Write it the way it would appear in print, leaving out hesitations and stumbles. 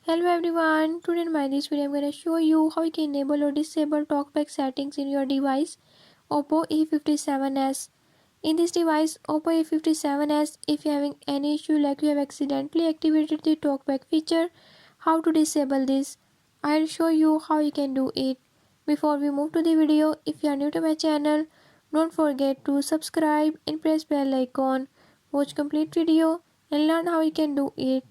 Hello everyone, today in this video I'm going to show you how you can enable or disable talkback settings in your device Oppo A57s. In this device Oppo A57s, if you're having any issue like you have accidentally activated the talkback feature, how to disable this, I'll show you how you can do it. Before we move to the video, if you are new to my channel, don't forget to subscribe and press bell icon. Watch complete video and learn how you can do it.